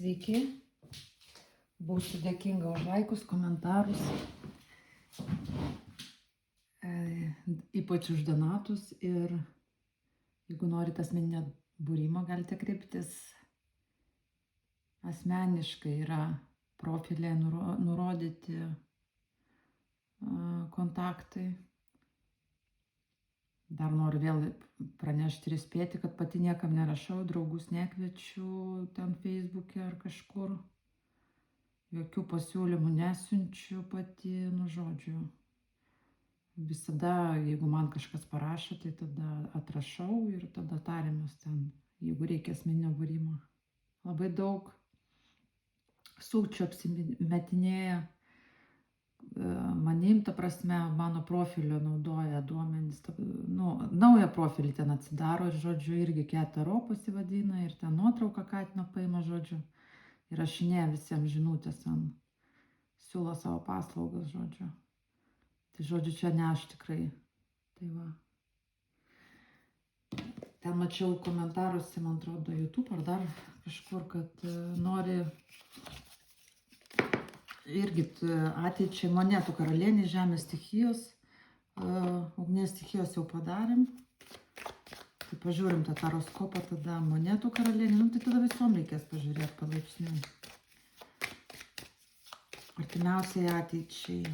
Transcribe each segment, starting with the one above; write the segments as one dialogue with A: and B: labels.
A: Sveiki, būsiu dėkinga už laikus, komentarus, ypač už donatus, ir jeigu norite asmeninio būrimo, galite kreiptis asmeniškai, yra profilė nurodyti kontaktai. Dar noriu vėl pranešti ir įspėti, kad pati niekam nerašau, draugus nekviečiu ten Facebook'e ar kažkur. Jokių pasiūlymų nesiunčiu pati, žodžiu. Visada, jeigu man kažkas parašo, tai tada atrašau ir tada tariamės ten, jeigu reikia asmeninio būrimo. Labai daug sukčių apsimetinėja manim, ta prasme, mano profilio naudoja duomenys, naują profilį ten atsidaro ir, žodžiu, irgi Ketaro pasivadina ir ten nuotrauką Katino paima, žodžiu, ir rašinėja visiems žinutės, ten siūlo savo paslaugas, žodžiu. Tai, žodžiu, čia ne aš tikrai. Tai va. Ten mačiau komentaruose, man atrodo, YouTube ar dar kažkur, kad nori irgi ateičiai monetų karalienė, žemės stichijos, ugnies stichijos jau padarėm. Tai pažiūrim tą taroskopą, tada monetų karalienė, tai tada visom reikės pažiūrėti palaipsniui. Artimiausiai ateičiai.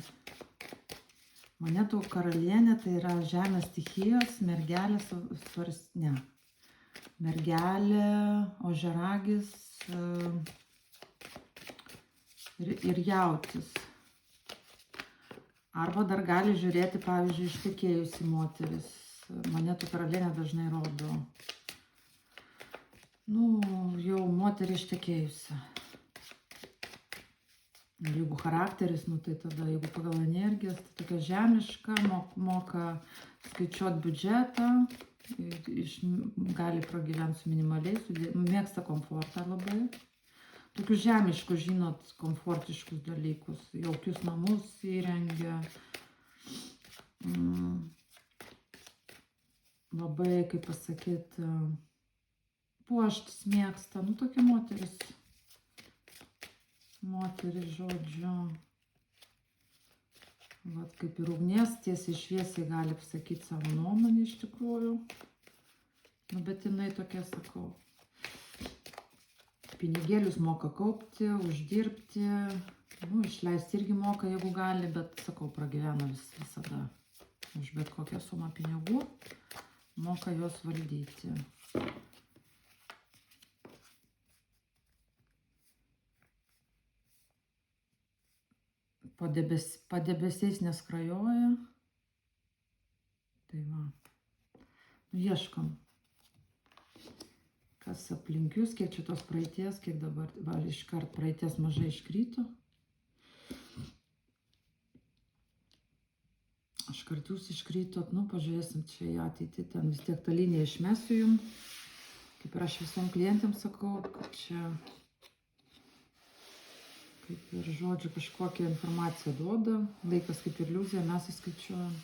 A: Monetų karalienė tai yra žemės stichijos, mergelė, mergelė, ožiaragis ir jautis. Arba dar gali žiūrėti, pavyzdžiui, ištekėjusi moteris. Monetų karalienė dažnai rodo. Jau moterį ištekėjusi. Ir jeigu charakteris, tai tada, jeigu pagal energijas, tai tokia žemiška, moka skaičiuoti biudžetą, gali pragyventi su minimaliais, mėgsta komfortą labai. Tokius žemiškus, žinot, komfortiškus dalykus, jaukius namus įrengia, labai, kaip pasakyti, puoštis mėgsta, tokia moteris, žodžiu, vat kaip ir ugnies, tiesiai šviesiai gali pasakyti savo nuomonę iš tikrųjų, bet jinai tokia, sakau, pinigėlius moka kaupti, uždirbti, išleisti irgi moka, jeigu gali, bet, sakau, pragyvena visada už bet kokią sumą pinigų, moka juos valdyti. Padebesiais neskrajoja. Tai va. Ieškom. Kas aplinkius, kiek čia tos praeities, kiek dabar, iškart praeities mažai iškrito. Iškart jūs iškrytot, pažiūrėsim čia į ateitį, ten vis tiek tą liniją išmesiu jums. Kaip ir aš visom klientėms sakau, kad čia, kaip ir, žodžiu, kažkokią informaciją duoda. Laikas kaip ir iliuzija, mes įskaičiuojam.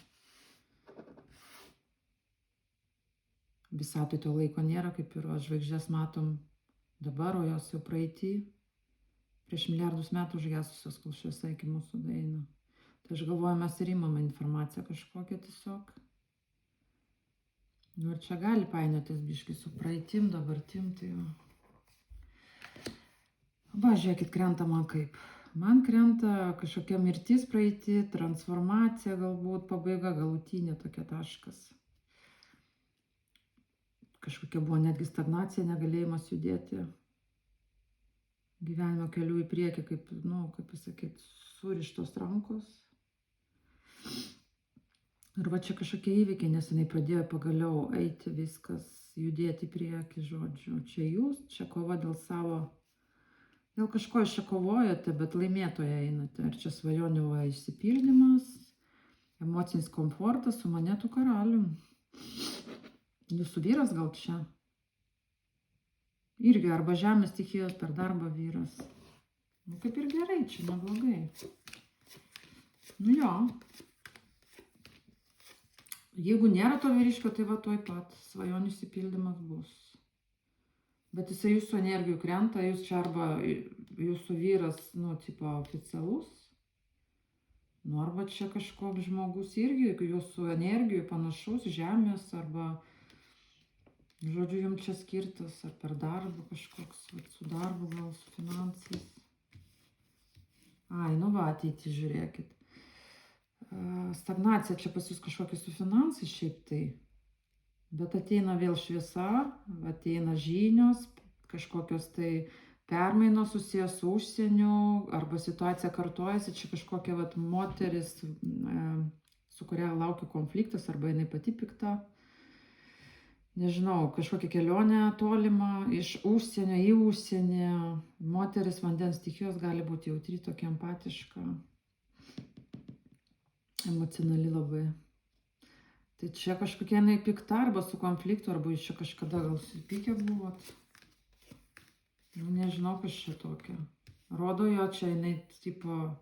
A: Visatoj to laiko nėra, kaip ir žvaigždės matom dabar, o jos jau praeitį. Prieš milijardus metų užgesusios, kol šviesa iki mūsų daeina. Tai aš galvoju, mes ir imame informaciją kažkokią tiesiog. Ir čia gali painiotis biškai su praeitim, dabartim, tai va. Va, žiūrėkit, krenta man kaip. Man krenta kažkokia mirtis praeiti, transformacija galbūt, pabaiga, galutinė tokia taškas. Kažkokia buvo netgi stagnacija, negalėjimas judėti gyvenimo keliu į priekį, kaip pasakyti, surištos rankos. Ir va čia kažkokie įvykiai, nes jinai pradėjo pagaliau eiti viskas, judėti į priekį, žodžiu. Čia jūs, čia kova dėl savo, dėl kažko iš čia kovojate, bet laimėtoje einate. Ir čia svajonių išsipildymas, emocinis komfortas su monetų karalium. Jūsų vyras gal čia? Irgi arba žemės stichijos per darbą vyras. Kaip ir gerai, čia neblogai. Jo. Jeigu nėra to vyriškio, tai va toj pat svajonių išsipildymas bus. Bet jisai jūsų energijų krenta, jūs čia arba jūsų vyras, nu, tipo oficialus, nu, arba čia kažkoks žmogus irgi jūsų energijų panašus, žemės, arba, žodžiu, jums čia skirtas, ar per darbą kažkoks, vat, su darbu, gal su finansais. Ai, nu va, ateitį žiūrėkit. Stagnacija čia pas jūs kažkokia su finansais šiaip tai. Bet ateina vėl šviesa, ateina žinios, kažkokios tai permainos susijęs su užsieniu, arba situacija kartojasi, čia kažkokia vat, moteris, su kuria laukia konfliktas, arba jinai pati pikta. Nežinau, kažkokia kelionė tolima, iš užsienio į užsienį. Moteris vandens stichijos gali būti jautri, tokia empatiška, emocionali labai. Tai čia kažkokia jinai pikta, arba su konfliktu, arba iš čia kažkada gal supykę buvot. Nu, nežinau, kas čia tokia. Rodo jo čia jinai tipo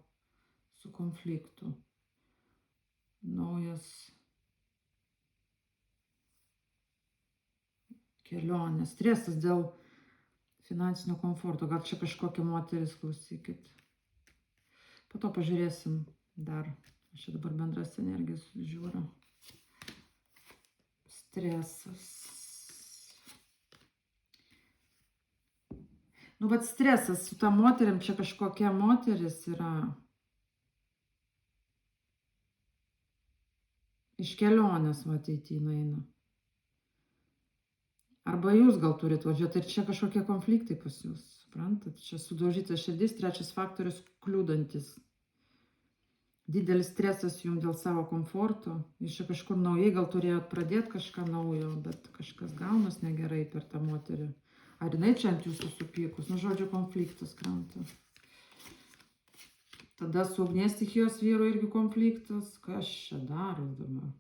A: su konfliktu. Naujas kelionė. Stresas dėl finansinio komforto. Gal čia kažkokia moteris, klausykit. Po to pažiūrėsim dar. Aš čia dabar bendras energijas žiūriu. Stresas. Nu, bet stresas su ta moterim, čia kažkokia moteris yra iš kelionės, va, ateity nueina. Arba jūs gal turit važiuoti, ir čia kažkokie konfliktai pas jūs, suprantat? Čia sudaužyta širdis, trečias faktorius kliūdantis. Didelis stresas jums dėl savo komforto. Jūs čia kažkur naujai gal turėjot pradėti kažką naujo, bet kažkas gaunas negerai per tą moterį. Ar jinai čia ant jūsų supykus? Nu, žodžiu, konfliktas krenta. Tada su ugnies stichijos vyru irgi konfliktas. Kas čia daro dabar?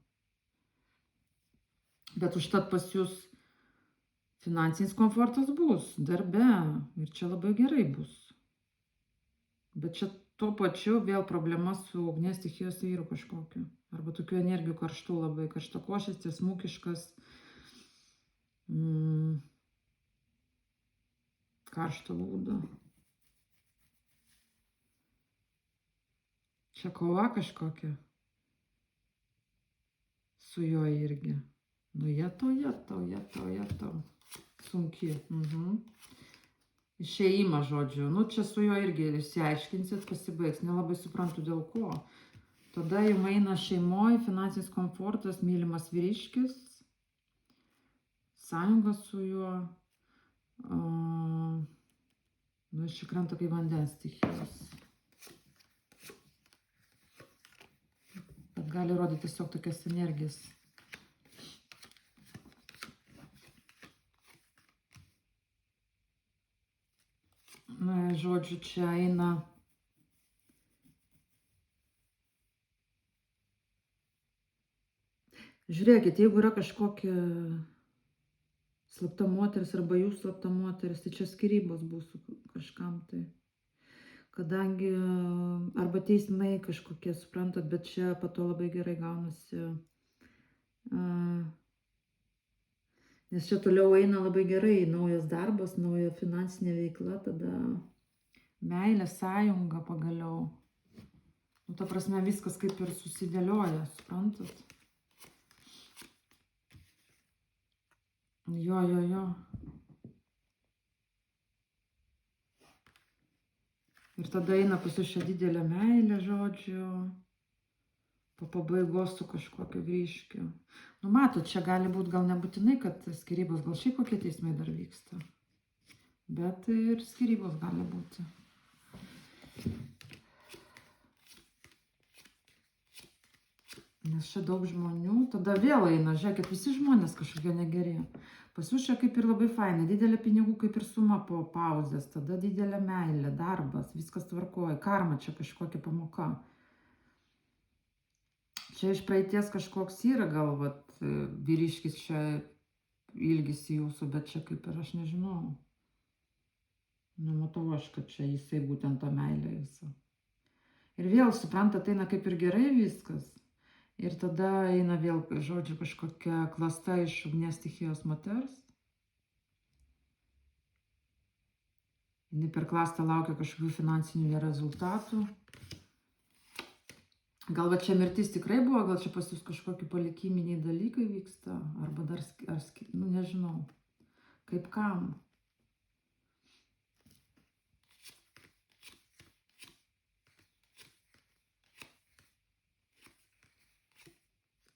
A: Bet užtat pas jūs finansinis komfortas bus darbe. Ir čia labai gerai bus. Bet čia tuo pačiu vėl problema su ugnies stichijos vyru kažkokiu. Arba tokių energijų karštų labai. Karštakošis, tiesmukiškas. Karšto būdo. Čia kova kažkokia. Su juo irgi. Nu, jetau. Sunki. Išėjimas, žodžiu. Nu, čia su juo irgi išsiaiškinsit, pasibaigs. Nelabai suprantu dėl ko. Tada jums eina šeimoje, finansinis komfortas, mylimas vyriškis, sąjunga su juo. Nu, iš čia krenta kaip vandens stichijos. Bet gali rodyti tiesiog tokias energijas. Na, žodžiu, čia eina žiūrėkit, jeigu yra kažkokia slapta moteris arba jūs slapta moteris, tai čia skyrybos bus su kažkam tai. Kadangi arba teismai kažkokie, suprantat, bet čia po to labai gerai gaunasi. Nes čia toliau eina labai gerai, naujas darbas, nauja finansinė veikla, tada meilė, sąjunga pagaliau. Nu, ta prasme, viskas kaip ir susidėlioja, suprantat? Jo. Ir tada eina pas jūs šią didelę meilę, žodžiu, po pabaigos su kažkokiu vyriškiu. Nu, matot, čia gali būti gal nebūtinai, kad skyrybos, gal šiaip kokie teismai dar vyksta. Bet ir skyrybos gali būti. Nes čia daug žmonių, tada vėl eina, žiūrėkit, visi žmonės kažkokie negeri. Pas jūs čia kaip ir labai fainai, didelė pinigų kaip ir suma po pauzės, tada didelė meilė, darbas, viskas tvarkoja, karma čia kažkokia pamoka. Čia iš praeities kažkoks yra gal, vat, vyriškis čia ilgisi jūsų, bet čia kaip ir aš nežinau. Nematau aš, kad čia jisai būtent tą meilę visą. Ir vėl, suprantat, eina kaip ir gerai viskas. Ir tada eina vėl, žodžiu, kažkokia klasta iš ugnies stichijos moters. Jinai per klastą laukia kažkokių finansinių rezultatų. Gal va čia mirtis tikrai buvo, gal čia pas jūs kažkokie palikiminiai dalykai vyksta, arba dar, nu nežinau, kaip kam.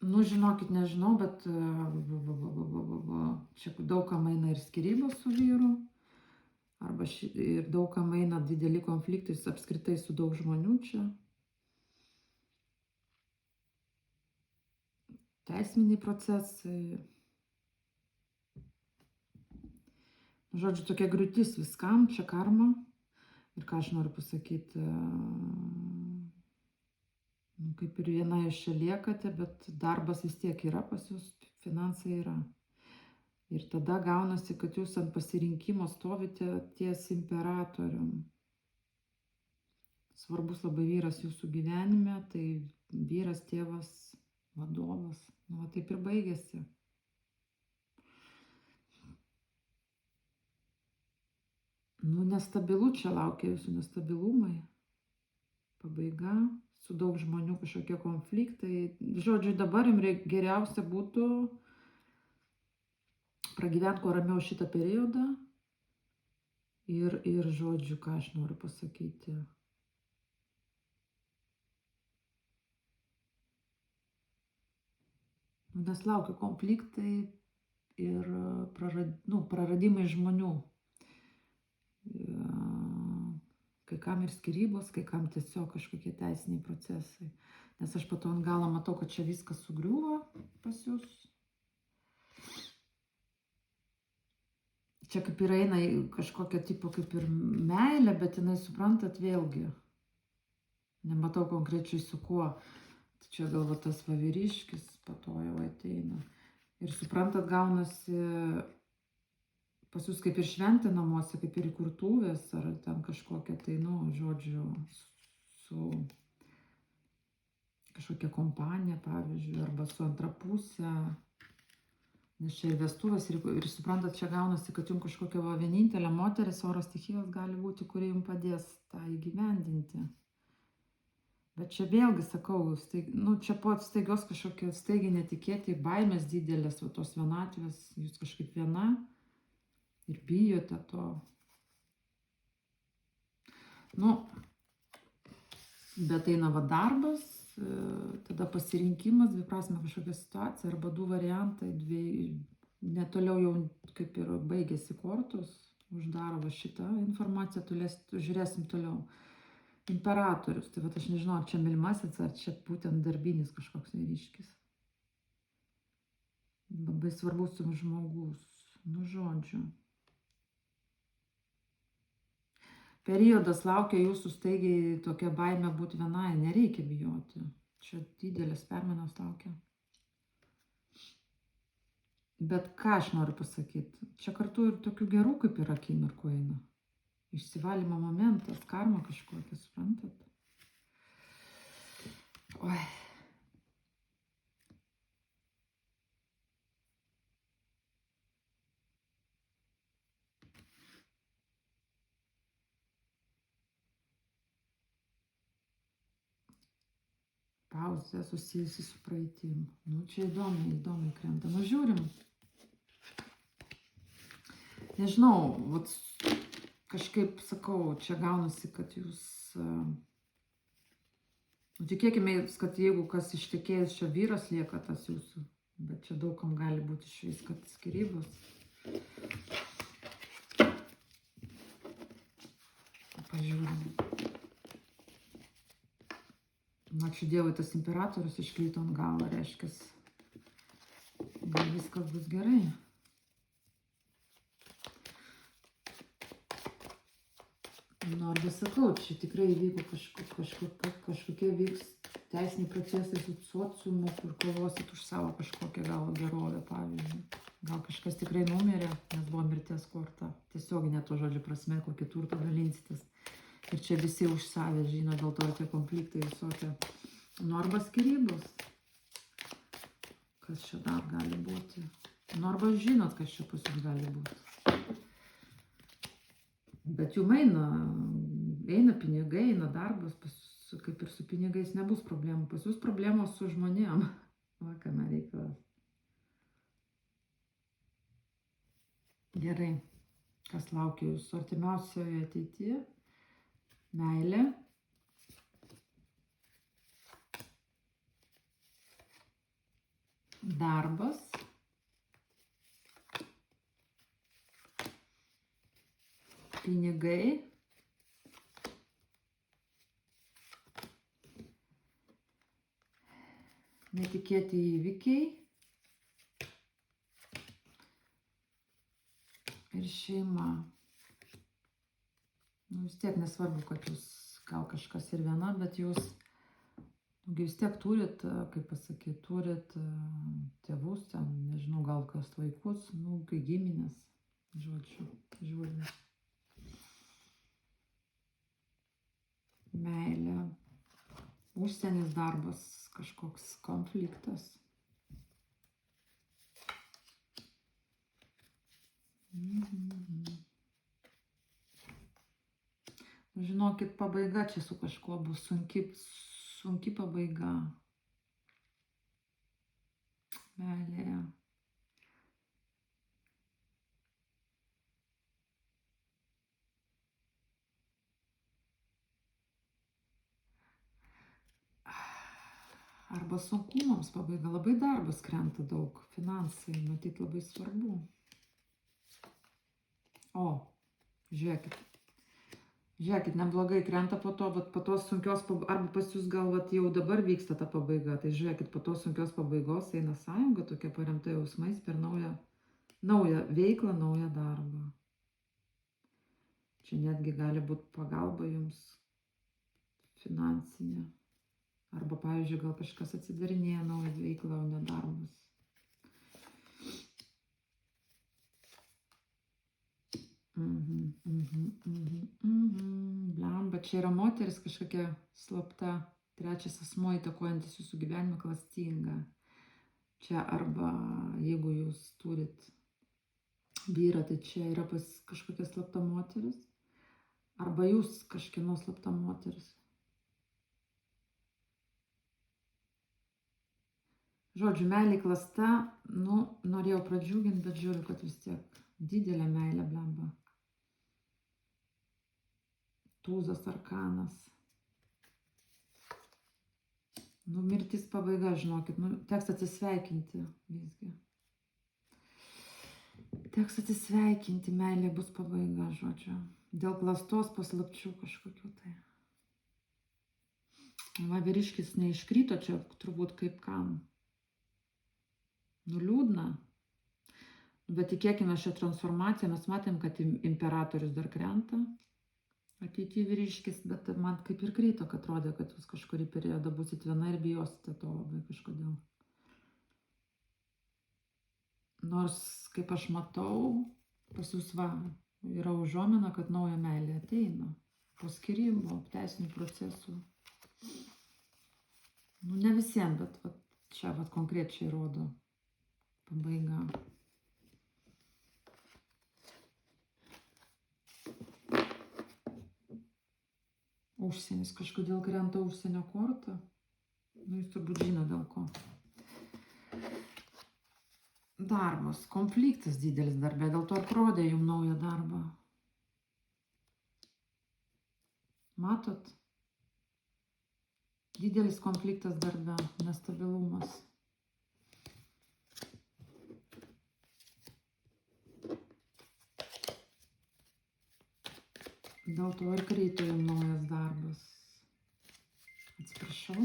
A: Nu, žinokit, nežinau, bet čia daug kam eina ir skyrybos su vyru, arba ir daug kam eina dideli konfliktai apskritai su daug žmonių čia. Teisminiai procesai. Žodžiu, tokia griūtis viskam, čia karma. Ir ką aš noriu pasakyti, kaip ir viena iš čia liekate, bet darbas vis tiek yra pas jūs, finansai yra. Ir tada gaunasi, kad jūs ant pasirinkimo stovite ties imperatorium. Svarbus labai vyras jūsų gyvenime, tai vyras, tėvas, vadovas. Nu, va taip ir baigėsi. Nu, nestabilu čia laukia jūsų nestabilumai. Pabaiga, su daug žmonių kažkokie konfliktai. Žodžiu, dabar jums geriausia būtų pragyventi kuo ramiau šitą periodą. Ir žodžiu, ką aš noriu pasakyti. Nes laukia konfliktai ir praradimai žmonių. Kai kam ir skyrybos, kai kam tiesiog kažkokie teisiniai procesai. Nes aš pato ant galo matau, kad čia viskas sugriuvo pas jūs. Čia kaip ir eina kažkokia tipo kaip ir meilė, bet jinai, suprantat, vėlgi. Nematau konkrečiai su kuo. Čia gal va tas vyriškis pato jau ateina. Ir suprantat, gaunasi pas jūs kaip ir šventė namuose, kaip ir įkurtuvės, ar ten kažkokia tai, nu, žodžiu, su kažkokia kompanija, pavyzdžiui, arba su antra pusė. Nes čia ir vestuvės, ir suprantat, čia gaunasi, kad jums kažkokia vienintelė moteris, oro stichijos gali būti, kuri jums padės tą įgyvendinti. Bet čia vėlgi sakau, čia po staigios kažkokie staigiai netikėti, baimės didelės, tos vienatvės, jūs kažkaip viena ir bijote to. Nu, bet eina va darbas, tada pasirinkimas, dviprasmė kažkokia situacija, arba du variantai, netoliau jau kaip ir baigėsi kortos, uždaro va šitą informaciją, žiūrėsim toliau. Imperatorius, tai va aš nežinau, ar čia mylimasis, ar čia būtent darbinis kažkoks vyriškis. Labai svarbus jums žmogus, nu žodžiu. Periodas laukia jūsų staigiai tokia baimė būti vienai, nereikia bijoti. Čia didelės permainos laukia. Bet ką aš noriu pasakyti, čia kartu ir tokių gerų kaip ir akimirkų eina. Išsivalymo momentas, karma kažkokia, suprantat? Oi. Pauzė susijusi su praeitim. Nu, čia įdomiai krenta. Nu, žiūrim. Nežinau, vat, kažkaip sakau, čia gaunasi, kad jūs... Tikėkime, kad jeigu kas ištekėjęs, čia vyras lieka tas jūsų. Bet čia daugam gali būti išvis, kad skyrybos. Pažiūrim. Ačiū Dievui, tas imperatorius iškrito ant galo, reiškia, gal viskas bus gerai. Nu, arba sakau, čia tikrai įvyko kažkokie vyks teisiniai procesai su sociumu, kur kovosit už savo kažkokią gal gerovę, pavyzdžiui. Gal kažkas tikrai numirė, nes buvo mirties korta. Tiesioginė to žodžio prasme, kokį turtą dalinsitės. Ir čia visi už savę žino, dėl to tie konfliktai visokie. Nu, arba skyrybos. Kas čia dar gali būti? Nu, arba žinot, kas čia pas jums gali būti. Bet jum eina pinigai, eina darbas, kaip ir su pinigais nebus problemų. Pas jūs problemos su žmonėm. Va, kame reikalas. Gerai. Kas laukia jūsų artimiausioje ateityje? Meilė. Darbas. Pinigai. Netikėti įvykiai. Ir šeima. Nu, vis tiek nesvarbu, kad jūs gal kažkas ir viena, bet jūs vis tiek turit, kaip pasakyti, turit tėvus, ten, nežinau, gal kas vaikus, nu, kai giminės, žodžiu, žiūrint. Meilė. Užsienis, darbas, kažkoks konfliktas. Žinokit, pabaiga čia su kažkuo bus sunki pabaiga. Meilė. Arba sunkumams pabaiga. Labai darbas krenta daug. Finansai, matyt, labai svarbu. O, žiūrėkit. Žiūrėkit, neblogai krenta po to, bet po tos sunkios, arba pas jūs gal jau dabar vyksta ta pabaiga, tai žiūrėkit, po tos sunkios pabaigos eina sąjunga tokia paremta jausmais per naują veiklą, naują darbą. Čia netgi gali būti pagalba jums finansinė. Arba, pavyzdžiui, gal kažkas atsidarinėja naują veiklą, o ne darbas. Blemba, čia yra moteris kažkokia slapta, trečias asmuo įtakojantis jūsų gyvenimą, klastinga. Čia arba jeigu jūs turit vyrą, tai čia yra kažkokia slapta moteris, arba jūs kažkieno slapta moteris. Žodžiu, meilė klasta, nu, norėjau pradžiuginti, bet žiūriu, kad vis tiek didelė meilė, blemba. Tūzas arkanas. Nu, mirtis pabaiga, žinokit, nu, teks atsisveikinti visgi. Teks atsisveikinti, meilė bus pabaiga, žodžiu. Dėl klastos paslapčių kažkokių tai. Va, vyriškis neiškrito čia, turbūt kaip kam. Nu, liūdna. Bet tikėkime šią transformaciją, mes matėm, kad imperatorius dar krenta. Ateityje vyriškis, bet man kaip ir krito, kad atrodė, kad jūs kažkurį periodą būsit viena ir bijosite to labai kažkodėl. Nors, kaip aš matau, pas jūs va, yra užuomina, kad nauja meilė ateina. Po skyrimo, teisinių procesų. Nu, ne visiems, bet va, čia va, konkrečiai rodo pabaiga. Užsienis, kažkodėl krenta užsienio korta. Nu, jūs turbūt žino dėl ko. Darbas, konfliktas didelis darbė, dėl to ir parodė jums naują darbą. Matot? Didelis konfliktas darbė, nestabilumas. Dėl to ir krito jums naujas darbas. Atsiprašau.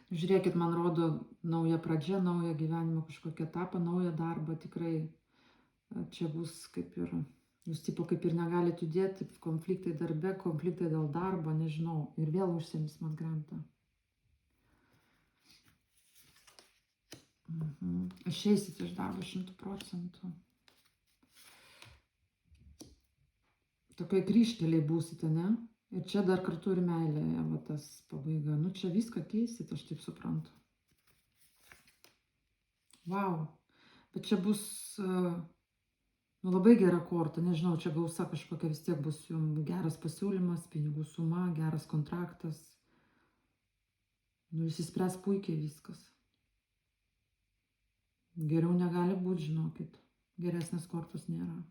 A: Žiūrėkit, man rodo nauja pradžia, naują gyvenimo kažkokią etapą, naują darbą. Tikrai čia bus kaip ir, jūs tipo kaip ir negalite judėti, konfliktai darbe, konfliktai dėl darbo, nežinau. Ir vėl užsienis man krenta. Išeisit iš darbo 100%. Tokioj kryžkeliai būsite, ne? Ir čia dar kartu ir meilė, va tas pabaiga. Nu, čia viską keisit, aš taip suprantu. Vau. Bet čia bus nu, labai gera korta, nežinau, čia gausa kažkokia vis tiek bus jums geras pasiūlymas, pinigų suma, geras kontraktas. Nu, išsispręs puikiai viskas. Geriau negali būti, žinokit. Geresnės kortos nėra.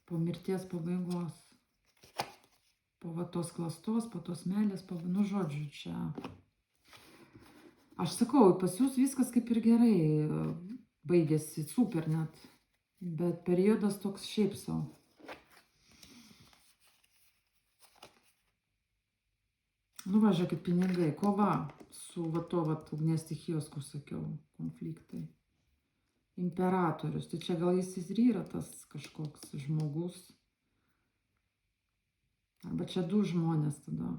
A: Po mirties pabaigos. Po va tos klastos, po tos meilės, nu žodžiu, čia. Aš sakau, pas jūs viskas kaip ir gerai baigėsi, super net. Bet periodas toks šiaip savo. Nu va, žiūrėkit, pinigai, kova su va to va ugnies stichijos, kur sakiau, konfliktai. Imperatorius, tai čia gal jis ir yra tas kažkoks žmogus. Arba čia du žmonės tada.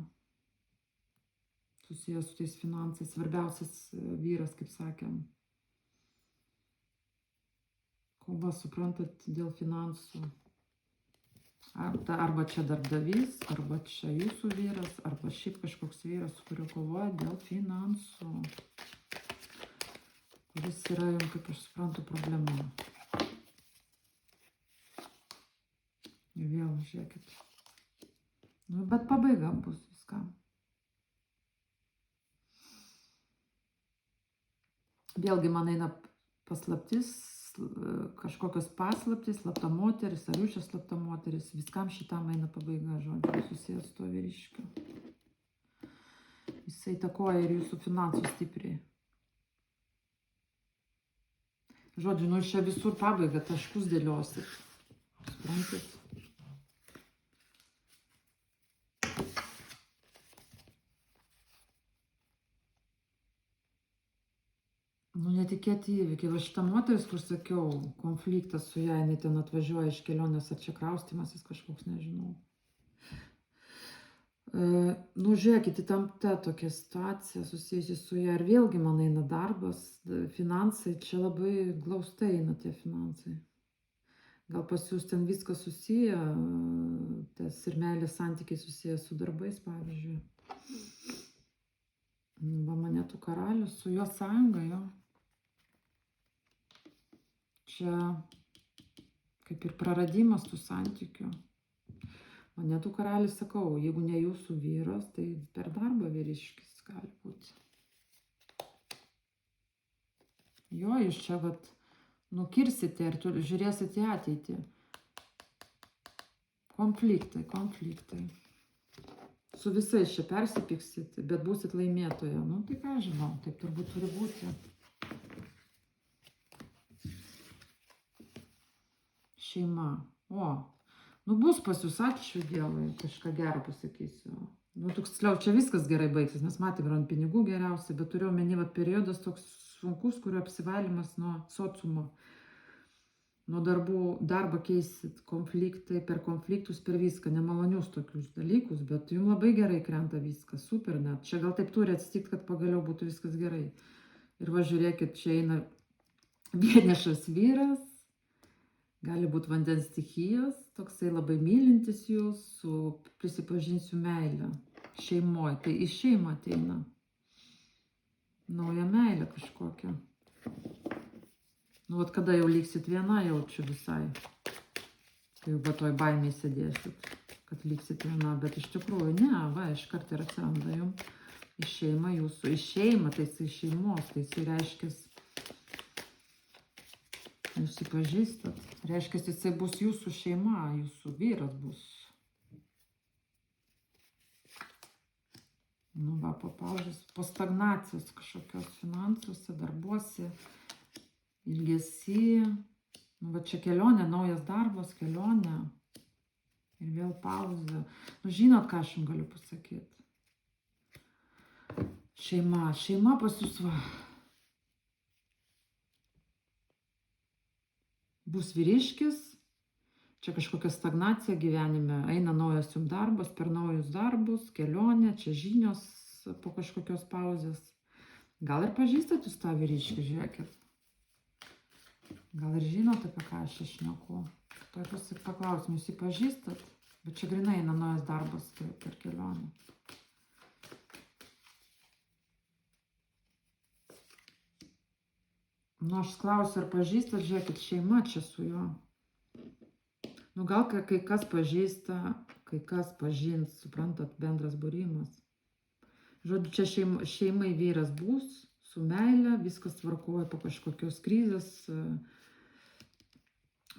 A: Susijęs su tais finansais, svarbiausias vyras, kaip sakėm. Kova, suprantat, dėl finansų. Arba čia darbdavys, arba čia jūsų vyras, arba šiaip kažkoks vyras, su kuriuo kovoja dėl finansų. Kuris yra jums, kaip aš suprantu, problema. Ir vėl, žiūrėkit. Nu, bet pabaiga bus viskam. Vėlgi man eina paslaptis, kažkokios paslaptis, slapta moteris, Ariušės slapta moteris, viskam šitam eina pabaiga, žodžiu, susijęs su to vyriškiu. Jisai įtakoja ir jūsų finansus stipriai. Žodžiu, nu čia visur pabaiga, taškus dėliosit. Suprantat? Nu, netikėti įvykiai. Va šita moteris, kur sakiau, konfliktas su ją, jinai ten atvažiuoja iš kelionės, ar čia kraustymasis kažkoks, nežinau. Nu, žiūrėkit, įtempta tokia situacija susijusi su ją. Ir vėlgi man eina darbas, finansai, čia labai glaustai eina tie finansai. Gal pas jūs ten viskas susiję, tas ir meilės santykiai susiję su darbais, pavyzdžiui. Va monetų karalius, su jo sąjunga, jo. Čia kaip ir praradimas tų santykių. Monetų karalis, sakau, jeigu ne jūsų vyras, tai per darbą vyriškis gali būti. Jo, jūs čia vat nukirsite ir žiūrėsite į ateitį. Konfliktai, konfliktai. Su visais čia persipyksit, bet būsit laimėtoja. Nu, tai ką žinau, taip turbūt turi būti. Šeima. O, nu bus pas jūs, ačiū Dievui, kažką gerą pasakysiu. Nu, tiksliau, čia viskas gerai baigsis, mes matėm, ant pinigų geriausia, bet turiu omeny, vat periodas toks sunkus, kurio apsivalymas nuo sociumo. Nuo darbą keisit, konfliktai, per konfliktus, per viską, nemalonius tokius dalykus, bet jums labai gerai krenta viskas, super net. Čia gal taip turi atsitikti, kad pagaliau būtų viskas gerai. Ir va, žiūrėkit, čia eina vienišas vyras, gali būti vandens stichijos, toksai labai mylintis jūs, su prisipažinsiu meilę, šeimoje, tai iš šeimą ateina. Nauja meilė kažkokia. Nu, vat kada jau liksit viena, jaučiu visai. Kai jau toj baimiai sėdėsit, kad liksit viena, bet iš tikrųjų ne, va, iškart ir atsiranda jums iš šeima jūsų. Iš šeima, tai jis iš šeimos, tai jis reiškia, jūs įpažįstat. Reiškia, jisai bus jūsų šeima, jūsų vyras bus. Nu, va, po stagnacijos kažkokios finansuose, darbuose. Ilgesį, nu, va čia kelionė, naujas darbas, kelionė ir vėl pauzė. Nu, žinot, ką aš jums galiu pasakyti. Šeima pas jūs va. Bus vyriškis, čia kažkokia stagnacija gyvenime, eina naujas jums darbas, per naujus darbus, kelionė, čia žinios po kažkokios pauzės. Gal ir pažįstat jūs tą vyriškį, žiūrėkit. Gal ir žinot, apie ką aš šneku. Paklausim, jūs jį pažįstat? Bet čia grinai eina naujas darbas per kelionę. Nu, aš klausiu, ar pažįstat, žiūrėkit, šeima čia su juo. Nu, gal kai kas pažįsta, kai kas pažins, suprantat, bendras būrimas. Žodžiu, čia šeimai vyras bus, su meile, viskas tvarkoja po kažkokios krizės,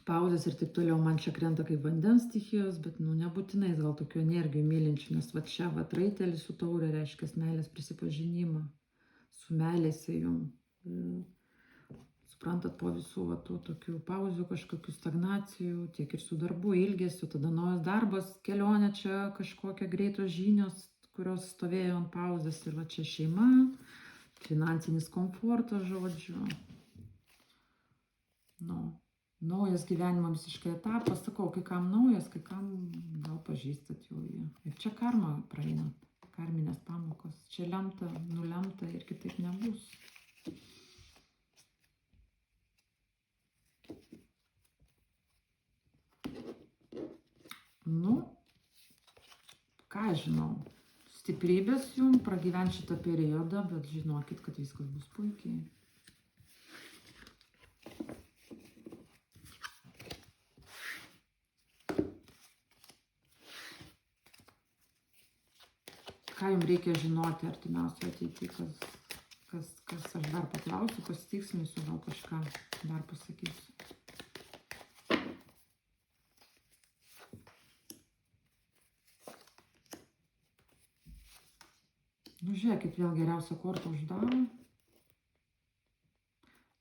A: pauzės ir taip toliau. Man čia krenta kaip vandens stichijos, bet, nu, nebūtinai gal tokių energijų mylinčių, nes va čia, va, raitelis su taurė reiškia meilės prisipažinimą, su meilės jum. Suprantat, po visų va, tų tokių pauzių, kažkokių stagnacijų, tiek ir su darbu, ilgesiu, tada naujas darbas, kelionė čia, kažkokia greitos žinios, kurios stovėjo ant pauzės, ir va čia šeima, finansinis komfortas, žodžiu. Nu, naujas gyvenimo visiškai etapas, sakau, kai kam naujas, kai kam gal pažįstat jau jį. Ir čia karma praeinat, karminės pamokos, čia lemta, nulemta ir kitaip nebus. Nu, ką žinau, stiprybės jums pragyventi šitą periodą, bet žinokit, kad viskas bus puikiai. Ką jums reikia žinoti artimiausiai ateityje, kas aš dar paklausiu, pasitikslinsiu, gal kažką dar pasakysiu. Nu, žiūrėkit, vėl geriausia kortą uždaro.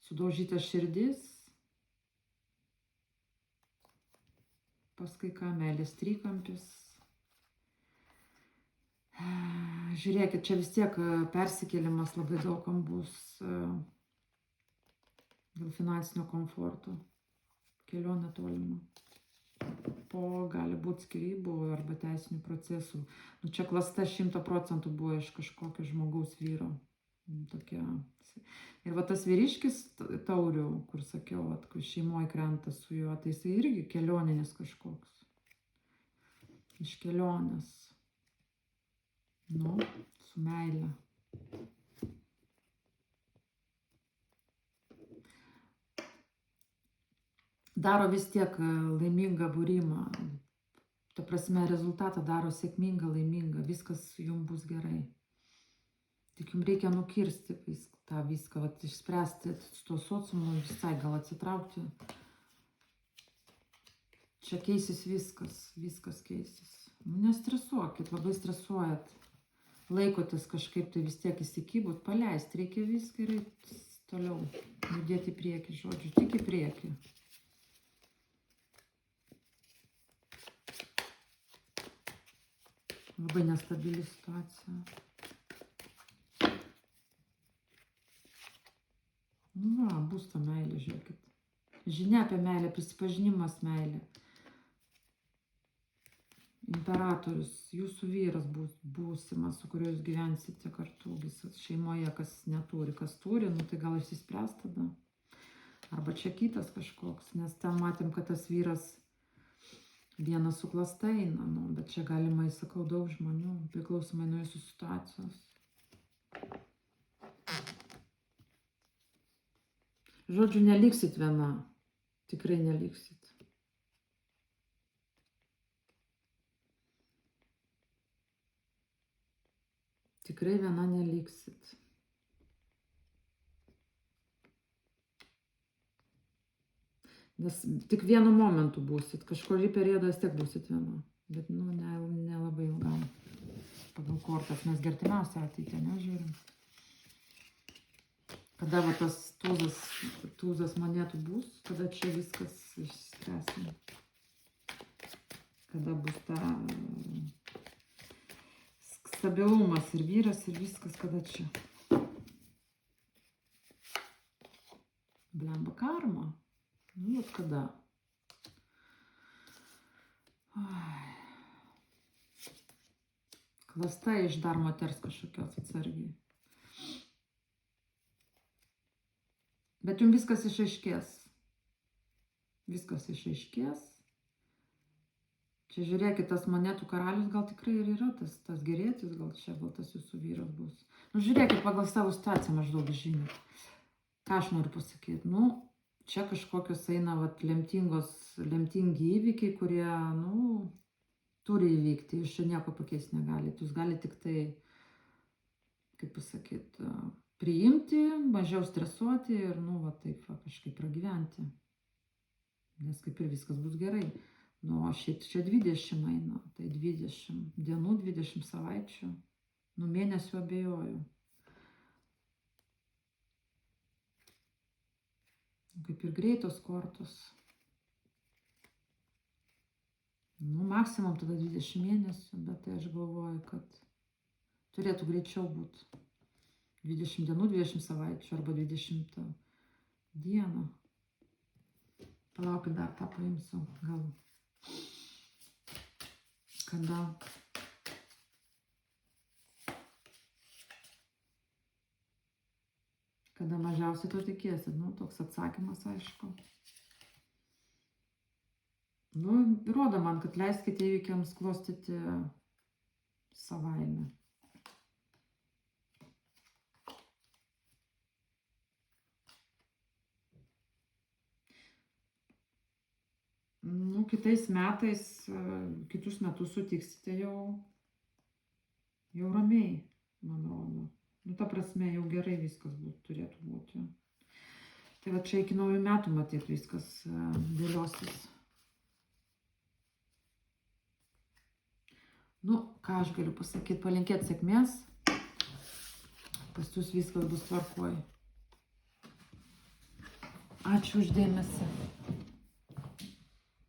A: Sudaužyta širdis. Paskui ką, meilės trikampis. Žiūrėkit, čia vis tiek persikėlimas labai daugam bus dėl finansinio komforto. Kelionė tolima. Gali būti skyrybų arba teisinių procesų. Nu, čia klasta 100% buvo iš kažkokio žmogaus vyro. Tokia. Ir va tas vyriškis taurių, kur sakiau, kur šeimoje krenta su juo, tai jisai irgi kelioninis kažkoks. Iš kelionės. Nu, su meile. Daro vis tiek laimingą būrimą. Ta prasme, rezultatą daro sėkmingą, laimingą. Viskas jums bus gerai. Tik jums reikia nukirsti tą viską, išspręsti su to sociumu, visai gal atsitraukti. Čia keisis viskas keisis. Nestresuokit, labai stresuojat. Laikotės kažkaip, tai vis tiek įsikybot, paleisti. Reikia viską ir toliau judėti į priekį, žodžiu, tik į priekį. Labai nestabili situacija. Nu, va, bus ta meilė, žiūrėkit. Žinia apie meilę, prisipažinimas meilė. Imperatorius, jūsų vyras būsimas, su kuriuo jūs gyvensite kartu, visas šeimoje, kas neturi, kas turi, nu tai gal išsispręs tada. Arba čia kitas kažkoks, nes ten matėm, kad tas vyras vienas su klasta eina, nu, bet čia galima, įsakau, daug žmonių, priklausomai nuo jūsų situacijos. Žodžiu, neliksit viena. Tikrai neliksit. Tikrai viena neliksit. Nes tik vienu momentu būsit. Kažkurį periodą vis tiek būsit viena. Bet, nu, nelabai ilgam. Pagal kortas mes gertimiausią ateitį nežiūrim. Kada va tas tūzas monetų bus, kada čia viskas išspręsim. Kada bus ta stabilumas ir vyras ir viskas, kada čia. Blemba karma. Nu, kada? Klasta iš dar moters kažkokios atsargiai. Bet jums viskas išaiškės. Viskas išaiškės. Čia žiūrėkit, tas monetų karalius gal tikrai ir yra tas gerėtis, gal tas jūsų vyras bus. Nu, žiūrėkit, pagal savo situaciją maždaug žinot. Ką aš noriu pasakyti? Nu, čia kažkokios eina lemtingi įvykiai, kurie, nu, turi įvykti. Jūs čia nieko pakeisti negalite. Jūs galite tik tai, kaip pasakyti, priimti, mažiau stresuoti ir, nu, va taip, va, kažkaip pragyventi. Nes kaip ir viskas bus gerai. Nu, o šiaip čia 20 eina, tai 20 dienų, 20 savaičių, nu, mėnesių abejoju. Kaip ir greitos kortos. Nu, maksimum tada 20 mėnesių, bet tai aš galvoju, kad turėtų greičiau būti 20 dienų, 20 savaičių arba 20 dieną. Palaukit, dar tą paimsiu, gal. Kada mažiausiai to tikėsit, nu, toks atsakymas, aišku. Nu, rodo man, kad leiskite įvykiams klostyti savaime. Nu, kitais metais, kitus metus sutiksite jau ramiai, man rodo. Nu, ta prasme, jau gerai viskas turėtų būti. Tai va čia iki naujų metų matyt viskas dėliosis. Nu, ką aš galiu pasakyti, palinkėti sėkmės. Pas jūs viskas bus tvarkoj. Ačiū už dėmesį.